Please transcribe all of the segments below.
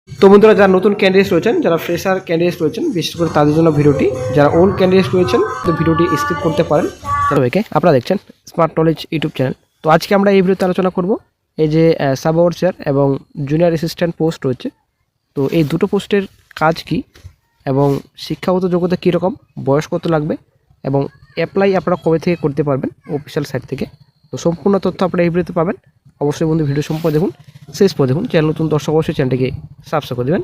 তো বন্ধুরা, যারা নতুন ক্যান্ডিডেটস রয়েছেন, যারা ফ্রেশার ক্যান্ডিডেটস রয়েছেন, বিশেষ করে তাদের জন্য ভিডিওটি। যারা ওল্ড ক্যান্ডিডেটস রয়েছেন তো ভিডিওটি স্কিপ করতে পারেন। সবাইকে আপনারা দেখছেন স্মার্ট নলেজ ইউটিউব চ্যানেল। তো আজকে আমরা এই ভিডিওতে আলোচনা করব এই যে সাব ওভারসিয়ার এবং জুনিয়র অ্যাসিস্ট্যান্ট পোস্ট রয়েছে। তো এই দুটো পোস্টের কাজ কি এবং শিক্ষাগত যোগ্যতা কীরকম, বয়স কত লাগবে এবং অ্যাপ্লাই আপনারা কবে থেকে করতে পারবেন অফিসিয়াল সাইট থেকে। তো সম্পূর্ণ তথ্য আপনারা এই ভিডিওতে পাবেন। অবশ্যই বন্ধু ভিডিও সম্পূর্ণ দেখুন, শেষ পর্যন্ত দেখুন। চ্যানেল নতুন দর্শক অবশ্যই চ্যানেলটিকে সাবস্ক্রাইব করে দেবেন।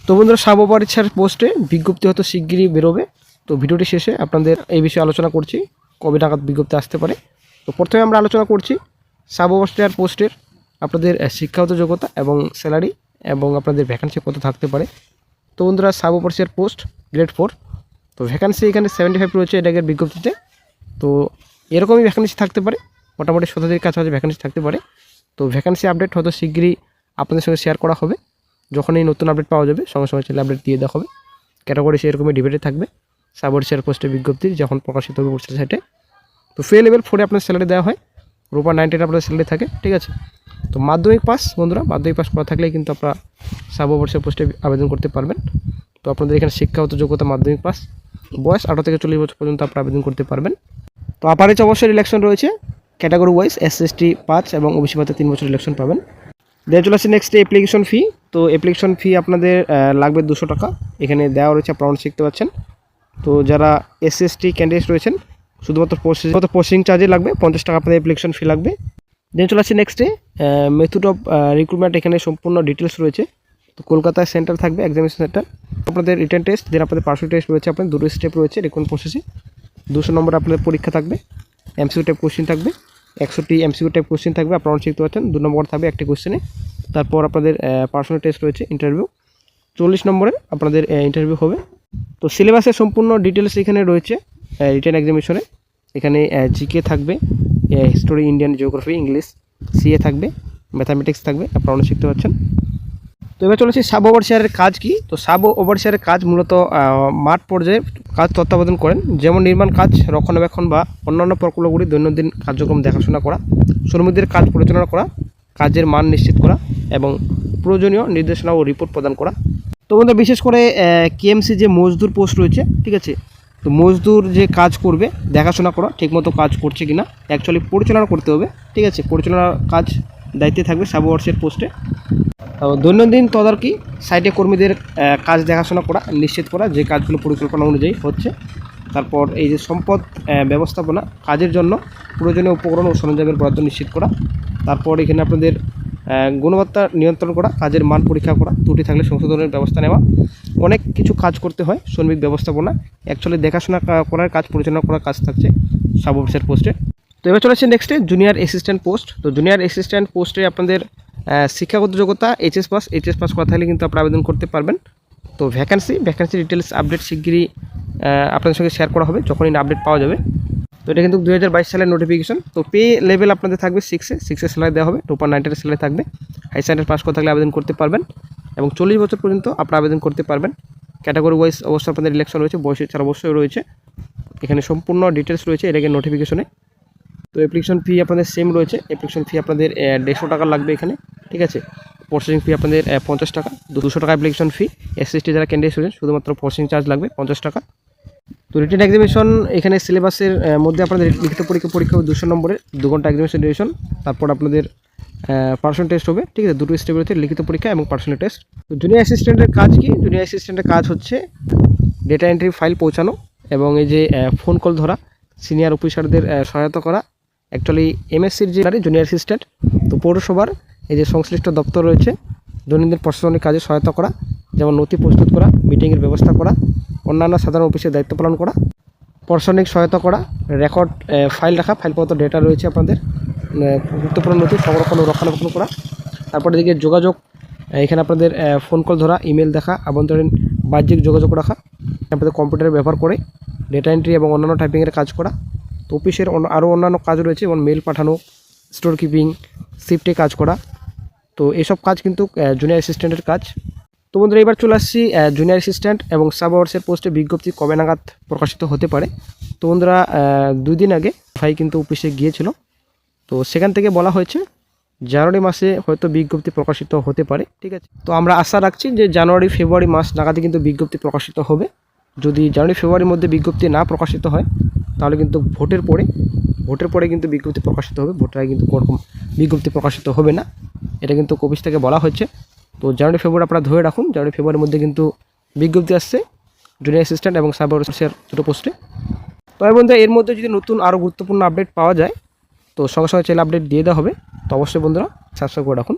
তো বন্ধুরা, সাব ওভারসিয়ার পোস্টে বিজ্ঞপ্তি হয়তো শিগগিরই বেরোবে। তো ভিডিওটি শেষে আপনাদের এই বিষয়ে আলোচনা করছি কবে নাগাদ বিজ্ঞপ্তি আসতে পারে। তো প্রথমে আমরা আলোচনা করছি সাব ওভারসিয়ার পোস্টের আপনাদের শিক্ষাগত যোগ্যতা এবং স্যালারি এবং আপনাদের ভ্যাকেন্সি কত থাকতে পারে। তো বন্ধুরা, সাব ওভারসিয়ার পোস্ট গ্রেড 4, তো ভ্যাকেন্সি এখানে 75 রয়েছে এটাকের বিজ্ঞপ্তিতে। তো এরকমই ভ্যাকেন্সি থাকতে পারে, মোটামুটি 70 কাছাকাছি ভ্যাকেন্সি থাকতে পারে। তো ভ্যাকেন্সি আপডেট হয়তো শিগগিরই আপনাদের সঙ্গে শেয়ার করা হবে। যখনই নতুন আপডেট পাওয়া যাবে সঙ্গে সঙ্গে চ্যানেলে আপডেট দিয়ে দেওয়া হবে। ক্যাটাগরি সেরকমই ডিবেটে থাকবে সাব ওভারসিয়ার পোস্টের বিজ্ঞপ্তি যখন প্রকাশিত হবে অফিসিয়াল সাইটে। তো ফে লেভেল 4-এ আপনার স্যালারি দেওয়া হয়, রূপা 90 আপনাদের স্যালারি থাকে, ঠিক আছে। তো মাধ্যমিক পাস বন্ধুরা, মাধ্যমিক পাস করা থাকলেই কিন্তু আপনারা সাব ওভারসিয়ার পোস্টে আবেদন করতে পারবেন। তো আপনাদের এখানে শিক্ষাগত যোগ্যতা মাধ্যমিক পাস, বয়স 18 থেকে 40 বছর পর্যন্ত আপনারা আবেদন করতে পারবেন। তো আপারেজ অবশ্যই ইলেকশন রয়েছে, ক্যাটাগরি ওয়াইজ SC/ST 5 এবং ওবিসি ভাতা 3 বছর ইলেকশন পাবেন। দেওয়া চলে আসছে নেক্সট অ্যাপ্লিকেশন ফি। তো অ্যাপ্লিকেশন ফি আপনাদের লাগবে 200 টাকা, এখানে দেওয়া রয়েছে, আপনারা শিখতে পাচ্ছেন। তো যারা SC/ST ক্যান্ডিডেট রয়েছেন শুধুমাত্র প্রসেসিং চার্জে লাগবে 50 টাকা আপনাদের অ্যাপ্লিকেশন ফি লাগবে। দেন চলে আসছে নেক্সটে মেথড অফ রিক্রুটমেন্ট, এখানে সম্পূর্ণ ডিটেলস রয়েছে। তো কলকাতায় সেন্টার থাকবে, এক্সামিনেশন সেন্টার, আপনাদের রিটেন টেস্ট, দেন আপনাদের পার্সোনাল টেস্ট রয়েছে, আপনাদের দুটো স্টেপ রয়েছে রিক্রুটমেন্ট প্রসেসে। 200 নম্বর আপনাদের পরীক্ষা থাকবে, MCQ টাইপ কোশ্চেন থাকবে, 100টি MCQ টাইপ কোশ্চেন থাকবে, আপনারা শিখতে পাচ্ছেন। 2 নম্বর থাকবে একটি কোশ্চেনে। তারপর আপনাদের পার্সোনাল টেস্ট রয়েছে, ইন্টারভিউ 40 নম্বরের আপনাদের ইন্টারভিউ হবে। তো সিলেবাসের সম্পূর্ণ ডিটেলস এখানে রয়েছে রিটেন এক্সামিনেশনে। এখানে জিকে থাকবে, history, Indian geography, English, CA থাকবে, ম্যাথামেটিক্স থাকবে, আপনারা শিখতে পাচ্ছেন। তো এবার চলেছি সাব ওভারসিয়ারের কাজ কি। তো সাব ওভারসিয়ারের কাজ মূলত মাঠ পর্যায়ে কাজ তত্ত্বাবধান করেন, যেমন নির্মাণ কাজ, রক্ষণাবেক্ষণ বা অন্যান্য প্রকল্পগুলি দৈনন্দিন কার্যক্রম দেখাশোনা করা, শ্রমিকদের কাজ পরিচালনা করা, কাজের মান নিশ্চিত করা এবং প্রয়োজনীয় নির্দেশনা ও রিপোর্ট প্রদান করা। তো বন্ধুরা, বিশেষ করে KMC যে মজদুর পোস্ট রয়েছে, ঠিক আছে। তো মজদুর যে কাজ করবে দেখাশোনা করা, ঠিকমতো কাজ করছে কিনা, অ্যাকচুয়ালি পরিচালনা করতে হবে, ঠিক আছে। পরিচালনার কাজ দায়িত্বে থাকবে সাব ওভারসিয়ার পোস্টে। দৈনন্দিন তদারকি, সাইটে কর্মীদের কাজ দেখাশোনা করা, নিশ্চিত করা যে কাজগুলো পরিকল্পনা অনুযায়ী হচ্ছে। তারপর এই যে সম্পদ ব্যবস্থাপনা, কাজের জন্য প্রয়োজনীয় উপকরণ ও সরঞ্জামের বরাদ্দ নিশ্চিত করা। তারপর এখানে আপনাদের গুণবত্তা নিয়ন্ত্রণ করা, কাজের মান পরীক্ষা করা, ত্রুটি থাকলে সংশোধনের ব্যবস্থা নেওয়া, অনেক কিছু কাজ করতে হয়। শ্রমিক ব্যবস্থাপনা, অ্যাকচুয়ালি দেখাশোনা করার কাজ, পরিচালনা করার কাজ থাকছে সাব অফিসার পোস্টে। তো এবার চলে আসছে নেক্সটে জুনিয়র অ্যাসিস্ট্যান্ট পোস্ট। তো জুনিয়র অ্যাসিস্ট্যান্ট পোস্টে আপনাদের শিক্ষাগত যোগ্যতা HS পাস করা থাকলে কিন্তু আপনারা আবেদন করতে পারবেন। তো ভ্যাকেন্সি ডিটেলস আপডেট শিগগিরই আপনাদের সঙ্গে শেয়ার করা হবে যখনই আপডেট পাওয়া যাবে। তো এটা কিন্তু 2022 সালের নোটিফিকেশন। তো পে লেভেল আপনাদের থাকবে 6 স্যালারি দেওয়া হবে, রূপা 90 স্যালারি থাকবে। হাই স্ট্যান্ডার্ড পাস করা থাকলে আবেদন করতে পারবেন এবং 40 বছর পর্যন্ত আপনারা আবেদন করতে পারবেন। ক্যাটাগরি ওয়াইজ অবশ্যই আপনাদের ইলেকশন রয়েছে, বয়সের ছাড় অবশ্যই রয়েছে, এখানে সম্পূর্ণ ডিটেলস রয়েছে এটাকে নোটিফিকেশনে। তো অ্যাপ্লিকেশন ফি আপনাদের সেম রয়েছে, অ্যাপ্লিকেশন ফি আপনাদের 150 টাকা লাগবে এখানে, ঠিক আছে। প্রসেসিং ফি আপনাদের 50 টাকা, 200 টাকা অ্যাপ্লিকেশন ফি। SC/ST যারা ক্যান্ডিডেট রয়েছেন শুধুমাত্র প্রসেসিং চার্জ লাগবে 50 টাকা। তো রিটেন এক্সামিনেশন এখানে সিলেবাসের মধ্যে আপনাদের লিখিত পরীক্ষা হবে 200 নম্বরের, 2 ঘন্টা এক্সামিনেশন ডিউরেশন। তারপর আপনাদের পার্সোনাল টেস্ট হবে, ঠিক আছে। দুটো স্টেপ রয়েছে, লিখিত পরীক্ষা এবং পার্সোনাল টেস্ট। তো জুনিয়র অ্যাসিস্ট্যান্টের কাজ কি? জুনিয়র অ্যাসিস্ট্যান্টের কাজ হচ্ছে ডেটা এন্ট্রি, ফাইল পৌঁছানো এবং এই যে ফোন কল ধরা, সিনিয়র অফিসারদের সহায়তা করা। অ্যাকচুয়ালি MSCর যে জুনিয়র অ্যাসিস্ট্যান্ট, তো পৌরসভার এই যে সংশ্লিষ্ট দপ্তর রয়েছে দৈনন্দিন প্রশাসনিক কাজে সহায়তা করা, যেমন নথি প্রস্তুত করা, মিটিংয়ের ব্যবস্থা করা, অন্যান্য সাধারণ অফিসের দায়িত্ব পালন করা, প্রশাসনিক সহায়তা করা, রেকর্ড ফাইল রাখা, ফাইলপত্র ডেটা রয়েছে আপনাদের, গুরুত্বপূর্ণ নথি সংরক্ষণ ও রক্ষণাবেক্ষণ করা। তারপরে এদিকে যোগাযোগ, এখানে আপনাদের ফোন কল ধরা, ইমেল দেখা, আভ্যন্তরীণ বাহ্যিক যোগাযোগ রাখা, আপনাদের কম্পিউটার ব্যবহার করে ডেটা এন্ট্রি এবং অন্যান্য টাইপিংয়ের কাজ করা। তো অফিসের আরও অন্যান্য কাজ রয়েছে, যেমন মেল পাঠানো, স্টোর কিপিং, শিফটে কাজ করা। তো এইসব কাজ কিন্তু জুনিয়র অ্যাসিস্ট্যান্টের কাজ। তো বন্ধুরা, এবার চলে আসছি জুনিয়র অ্যাসিস্ট্যান্ট এবং সাব ওভারসিয়ার পোস্টে বিজ্ঞপ্তি কবে নাগাদ প্রকাশিত হতে পারে। তো বন্ধুরা, 2 দিন আগে ভাই কিন্তু অফিসে গিয়েছিল, তো সেখান থেকে বলা হয়েছে জানুয়ারি মাসে হয়তো বিজ্ঞপ্তি প্রকাশিত হতে পারে, ঠিক আছে। তো আমরা আশা রাখছি যে জানুয়ারি ফেব্রুয়ারি মাস নাগাদই কিন্তু বিজ্ঞপ্তি প্রকাশিত হবে। যদি জানুয়ারি ফেব্রুয়ারির মধ্যে বিজ্ঞপ্তি না প্রকাশিত হয় তাহলে কিন্তু ভোটের পরে কিন্তু বিজ্ঞপ্তি প্রকাশিত হবে, ভোটের আগে কিন্তু কোনোরকম বিজ্ঞপ্তি প্রকাশিত হবে না, এটা কিন্তু অফিস থেকে বলা হচ্ছে। তো জানুয়ারি ফেব্রুয়ারি আপনারা ধরে রাখুন, জানুয়ারি ফেব্রুয়ারির মধ্যে কিন্তু বিজ্ঞপ্তি আসছে জুনিয়র অ্যাসিস্ট্যান্ট এবং সাব অফিসার দুটো পোস্টে। তো বন্ধুরা এর মধ্যে যদি নতুন আরও গুরুত্বপূর্ণ আপডেট পাওয়া যায় তো সঙ্গে সঙ্গে চ্যানেল আপডেট দিয়ে দেওয়া হবে। তো অবশ্যই বন্ধুরা সাবস্ক্রাইব করে রাখুন।